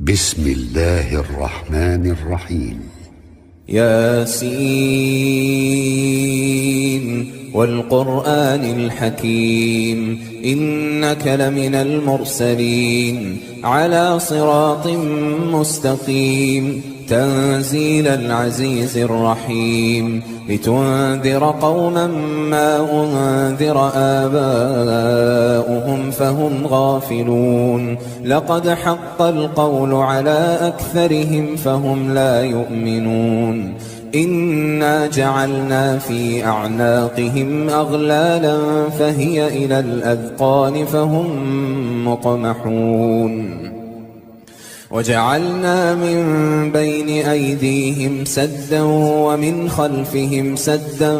بسم الله الرحمن الرحيم. ياسين والقرآن الحكيم إنك لمن المرسلين على صراط مستقيم تنزيل العزيز الرحيم لتنذر قوما ما أنذر آباؤهم فهم غافلون لقد حق القول على أكثرهم فهم لا يؤمنون إنا جعلنا في أعناقهم أغلالا فهي إلى الأذقان فهم مقمحون وجعلنا من بين أيديهم سدا ومن خلفهم سدا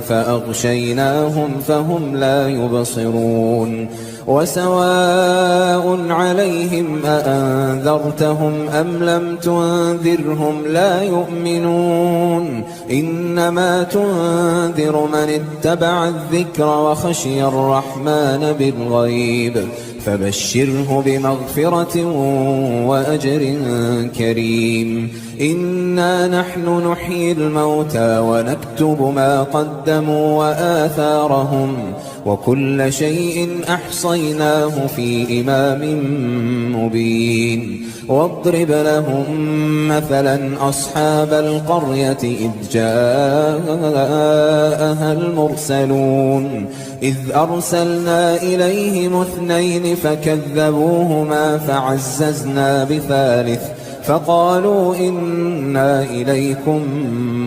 فأغشيناهم فهم لا يبصرون وسواء عليهم أأنذرتهم أم لم تنذرهم لا يؤمنون إنما تنذر من اتبع الذكر وخشي الرحمن بالغيب فبشره بمغفرة وأجر كريم إنا نحن نحيي الموتى ونكتب ما قدموا وآثارهم وكل شيء أحصيناه في إمام مبين واضرب لهم مثلا أصحاب القرية إذ جاءها المرسلون إذ أرسلنا إليهم اثنين فكذبوهما فعززنا بثالث فقالوا إنا إليكم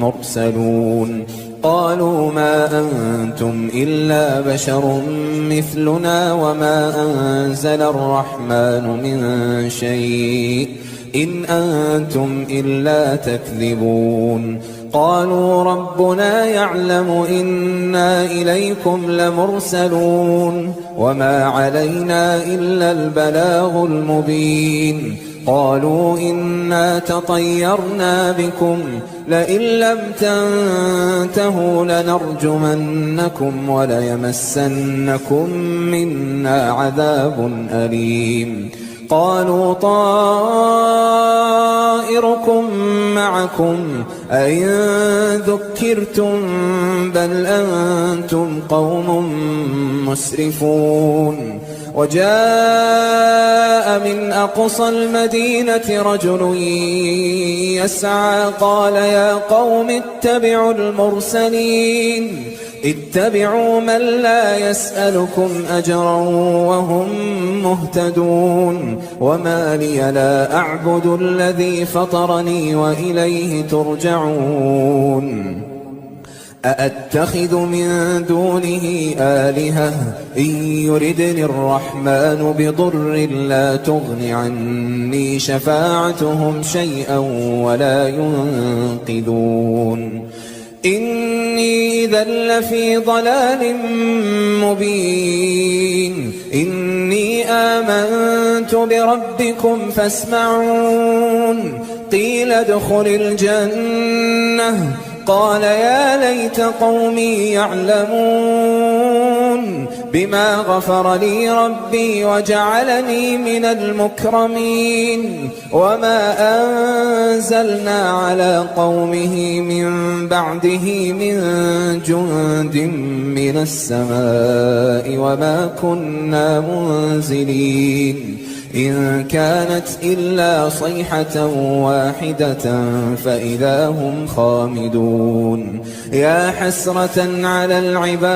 مرسلون قالوا ما أنتم إلا بشر مثلنا وما أنزل الرحمن من شيء إن أنتم إلا تكذبون قالوا ربنا يعلم إنا إليكم لمرسلون وما علينا إلا البلاغ المبين قالوا إنا تطيرنا بكم لئن لم تنتهوا لنرجمنكم وليمسنكم منا عذاب أليم قالوا طائركم معكم أئن ذكرتم بل أنتم قوم مسرفون وجاء من أقصى المدينة رجل يسعى قال يا قوم اتبعوا المرسلين اتبعوا من لا يسألكم أجرا وهم مهتدون وما لي لا أعبد الذي فطرني وإليه ترجعون أأتخذ من دونه آلهة إن يردني الرحمن بضر لا تغن عني شفاعتهم شيئا ولا ينقذون إني إذا لفي ضلال مبين إني آمنت بربكم فاسمعون قيل ادخل الجنة قال يا ليت قومي يعلمون بما غفر لي ربي وجعلني من المكرمين وما أنزلنا على قومه من بعده من جند من السماء وما كنا منزلين إن كانت إلا صيحة واحدة فإذا هم خامدون يا حسرة على العباد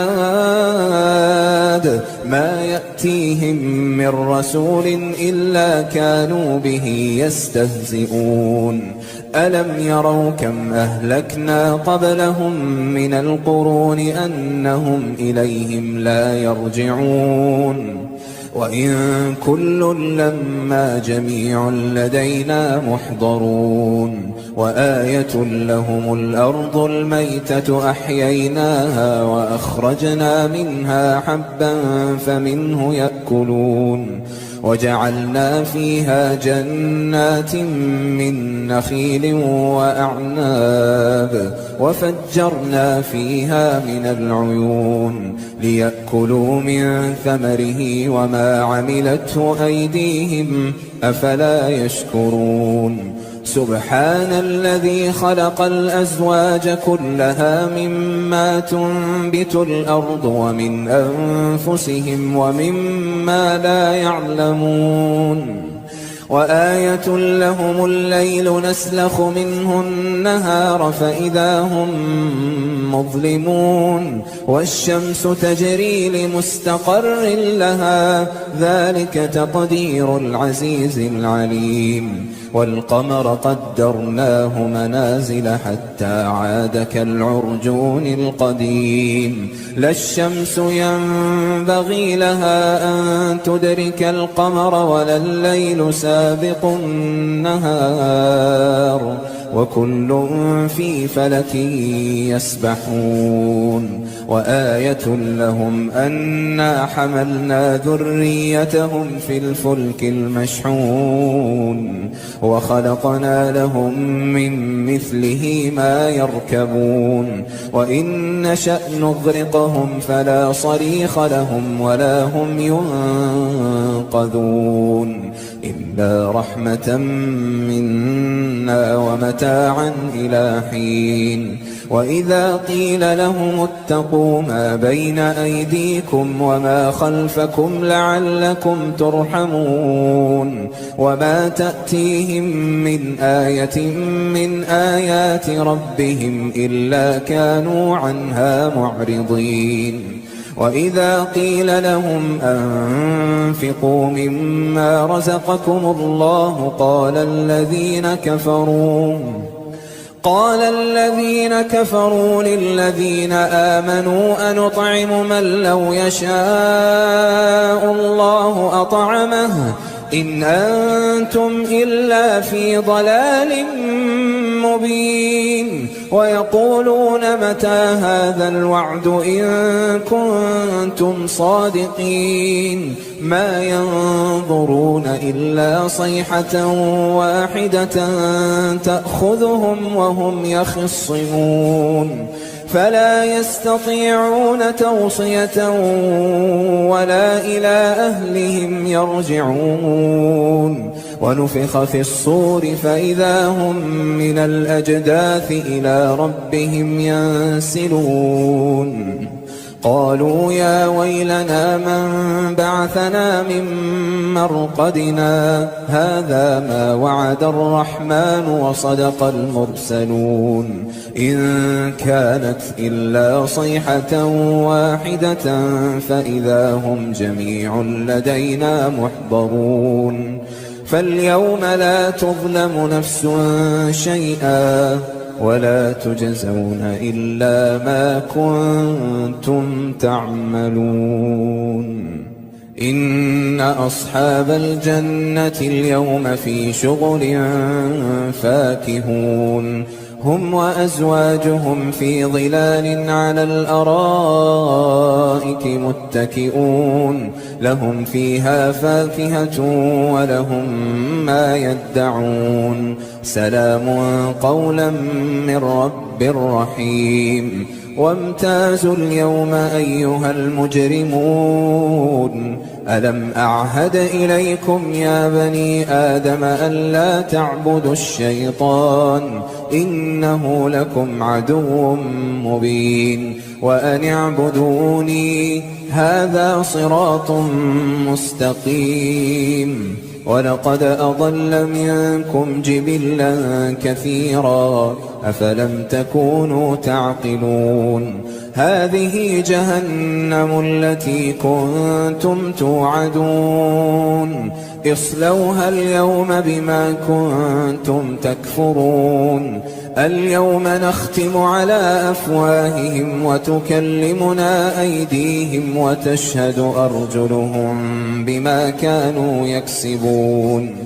ما يأتيهم من رسول إلا كانوا به يستهزئون ألم يروا كم أهلكنا قبلهم من القرون أنهم إليهم لا يرجعون وإن كل لما جميع لدينا محضرون وآية لهم الأرض الميتة أحييناها وأخرجنا منها حبا فمنه يأكلون وجعلنا فيها جنات من نخيل وأعناب وفجرنا فيها من العيون ليأكلوا من ثمره وما عملته أيديهم أفلا يشكرون سبحان الذي خلق الأزواج كلها مما تنبت الأرض ومن أنفسهم ومما لا يعلمون وآية لهم الليل نسلخ منه النهار فإذا هم مظلمون والشمس تجري لمستقر لها ذلك تقدير العزيز العليم والقمر قدرناه منازل حتى عاد كالعرجون القديم لا الشمس ينبغي لها أن تدرك القمر ولا الليل سابق النهار وكل في فلك يسبحون وآية لهم أنا حملنا ذريتهم في الفلك المشحون وخلقنا لهم من مثله ما يركبون وإن نشأ نغرقهم فلا صريخ لهم ولا هم ينقذون إلا رحمة منا ومتاعا إلى حين وإذا قيل لهم اتقوا ما بين أيديكم وما خلفكم لعلكم ترحمون وما تأتيهم من آية من آيات ربهم إلا كانوا عنها معرضين وإذا قيل لهم أنفقوا مما رزقكم الله قال الذين كفروا للذين آمنوا أنطعم من لو يشاء الله أطعمه إن أنتم إلا في ضلال مبين ويقولون متى هذا الوعد إن كنتم صادقين ما ينظرون إلا صيحة واحدة تأخذهم وهم يخصمون فلا يستطيعون توصية ولا إلى أهلهم يرجعون ونفخ في الصور فإذا هم من الأجداث إلى ربهم ينسلون قالوا يا ويلنا من بعثنا من مرقدنا هذا ما وعد الرحمن وصدق المرسلون إن كانت إلا صيحة واحدة فإذا هم جميع لدينا محضرون فاليوم لا تظلم نفس شيئا ولا تجزون إلا ما كنتم تعملون إن أصحاب الجنة اليوم في شغل فاكهون هم وأزواجهم في ظلال على الأرائك متكئون لهم فيها فاكهة ولهم ما يدعون سلام قولا من رب رحيم وامتازوا اليوم أيها المجرمون ألم أعهد إليكم يا بني آدم ألا تعبدوا الشيطان إنه لكم عدو مبين وأن اعبدوني هذا صراط مستقيم ولقد أضل منكم جبلا كثيرا أفلم تكونوا تعقلون هذه جهنم التي كنتم توعدون اصلوها اليوم بما كنتم تكفرون اليوم نختم على أفواههم وتكلمنا أيديهم وتشهد أرجلهم بما كانوا يكسبون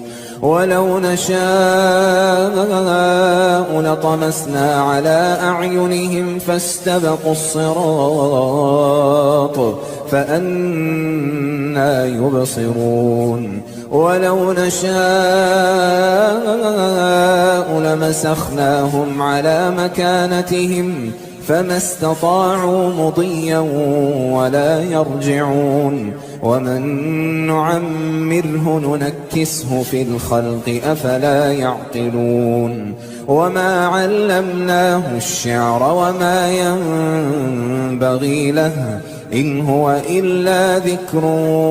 ولو نشاء لطمسنا على أعينهم فاستبقوا الصراط فأنى يبصرون ولو نشاء لمسخناهم على مكانتهم فما استطاعوا مضيا ولا يرجعون ومن نعمره ننكسه في الخلق أفلا يعقلون وما علمناه الشعر وما ينبغي له إن هو إلا ذكر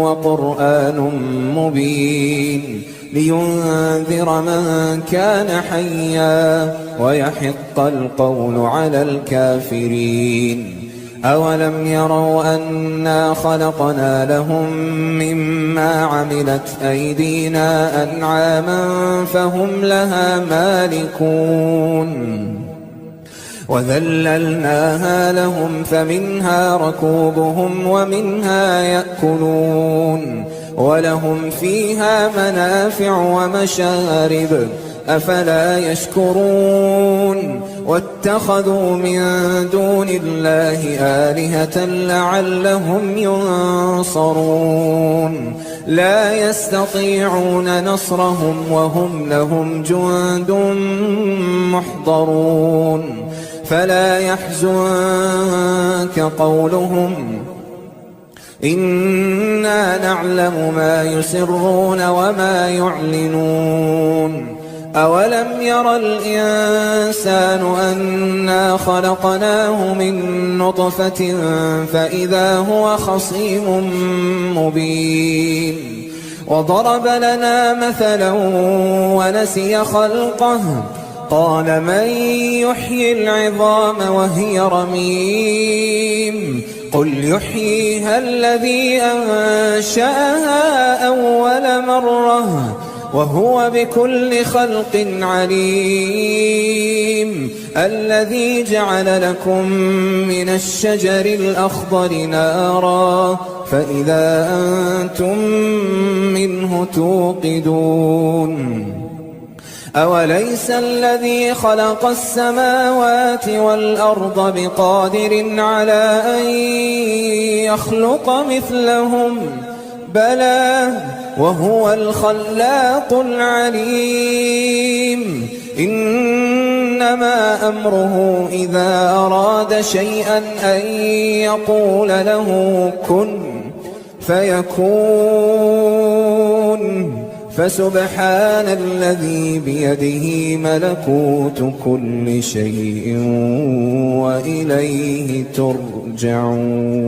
وقرآن مبين لينذر من كان حيا ويحق القول على الكافرين أولم يروا أنا خلقنا لهم مما عملت أيدينا أنعاما فهم لها مالكون وذللناها لهم فمنها ركوبهم ومنها يأكلون ولهم فيها منافع ومشارب أفلا يشكرون واتخذوا من دون الله آلهة لعلهم ينصرون لا يستطيعون نصرهم وهم لهم جند محضرون فلا يحزنك قولهم إنا نعلم ما يسرون وما يعلنون أولم ير الإنسان أنا خلقناه من نطفة فإذا هو خصيم مبين وضرب لنا مثلا ونسي خلقه قال من يحيي العظام وهي رميم قل يحييها الذي أنشأها أول مرة وهو بكل خلق عليم الذي جعل لكم من الشجر الأخضر نارا فإذا أنتم منه توقدون أوليس الذي خلق السماوات والأرض بقادر على أن يخلق مثلهم بلى وهو الخلاق العليم إنما أمره إذا أراد شيئا أن يقول له كن فيكون فسبحان الذي بيده ملكوت كل شيء وإليه ترجعون